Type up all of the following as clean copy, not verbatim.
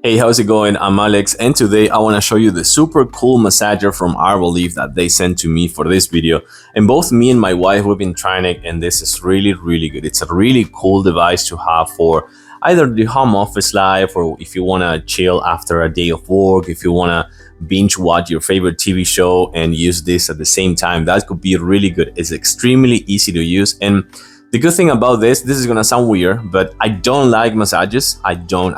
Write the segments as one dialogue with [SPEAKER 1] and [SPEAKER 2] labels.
[SPEAKER 1] Hey, how's it going? I'm Alex, and today I want to show you the super cool massager from Arbolive that they sent to me for this video. And both me and my wife, we've been trying it, and this is really good. It's a really cool device to have for either the home office life, or if you want to chill after a day of work, if you want to binge watch your favorite TV show and use this at the same time. That could be really good. It's extremely easy to use, and the good thing about this is gonna sound weird, but I don't like massages. I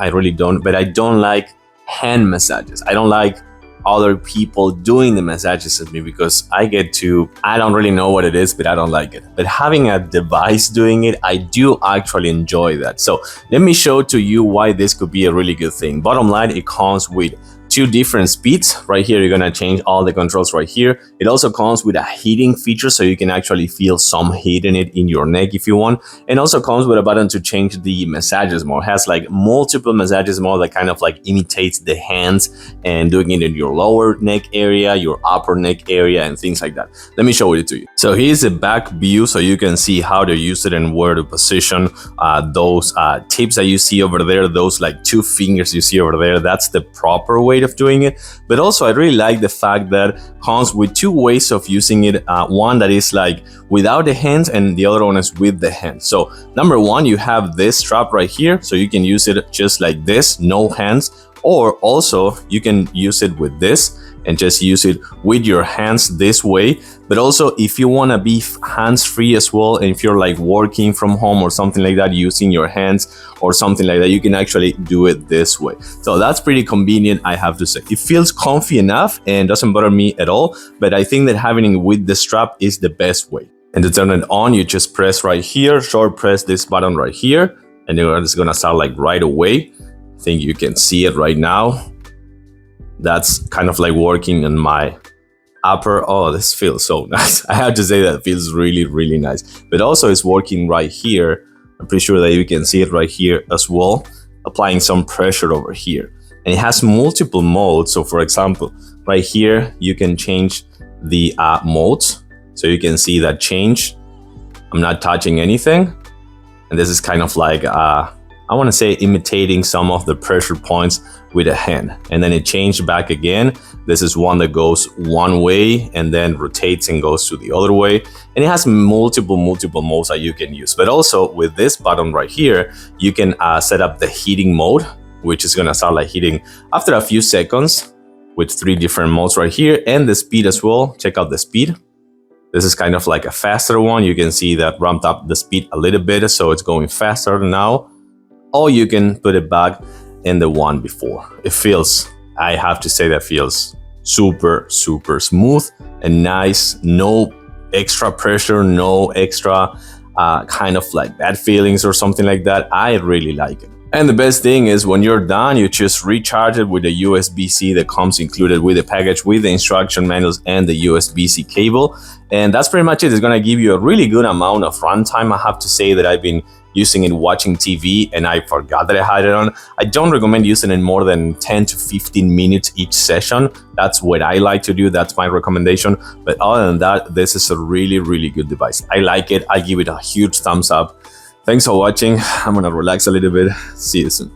[SPEAKER 1] really don't, but I don't like hand massages. I don't like other people doing the massages at me because I don't really know what it is, but I don't like it. But having a device doing it, I do actually enjoy that. So let me show to you why this could be a really good thing. Bottom line, it comes with two different speeds. Right here, you're gonna change all the controls right here. It also comes with a heating feature, so you can actually feel some heat in it in your neck if you want. And also comes with a button to change the massages mode. It has like multiple massages mode that kind of like imitates the hands and doing it in your lower neck area, your upper neck area, and things like that. Let me show it to you. So here's a back view, so you can see how to use it and where to position those tips that you see over there, those like two fingers you see over there. That's the proper way of doing it. But also I really like the fact that comes with two ways of using it. One that is like without the hands, and the other one is with the hands. So number one, you have this strap right here, so you can use it just like this, no hands, or also you can use it with this and just use it with your hands this way. But also if you want to be hands-free as well, and if you're like working from home or something like that using your hands or something like that, you can actually do it this way. So that's pretty convenient, I have to say. It feels comfy enough and doesn't bother me at all, but I think that having it with the strap is the best way. And to turn it on, you just press right here, short press this button right here, and it's gonna start like right away. I think you can see it right now. That's kind of like working in my upper. Oh, this feels so nice. I have to say that it feels really nice. But also it's working right here. I'm pretty sure that you can see it right here as well, applying some pressure over here. And it has multiple modes. So for example, right here, you can change the modes. So you can see that change. I'm not touching anything. And this is kind of like, I want to say imitating some of the pressure points with a hand. And then it changed back again. This is one that goes one way and then rotates and goes to the other way. And it has multiple modes that you can use. But also with this button right here, you can set up the heating mode, which is going to start like heating after a few seconds with 3 different modes right here, and the speed as well. Check out the speed. This is kind of like a faster one. You can see that ramped up the speed a little bit, so it's going faster now. Or you can put it back in the one before. It feels, I have to say, that feels super smooth and nice. No extra pressure, no extra kind of like bad feelings or something like that. I really like it. And the best thing is when you're done, you just recharge it with a USB-C that comes included with the package, with the instruction manuals and the USB-C cable. And that's pretty much it. It's gonna give you a really good amount of runtime. I have to say that I've been using it watching TV and I forgot that I had it on. I don't recommend using it more than 10 to 15 minutes each session. That's what I like to do. That's my recommendation. But other than that, this is a really good device. I like it. I give it a huge thumbs up. Thanks for watching. I'm gonna relax a little bit. See you soon.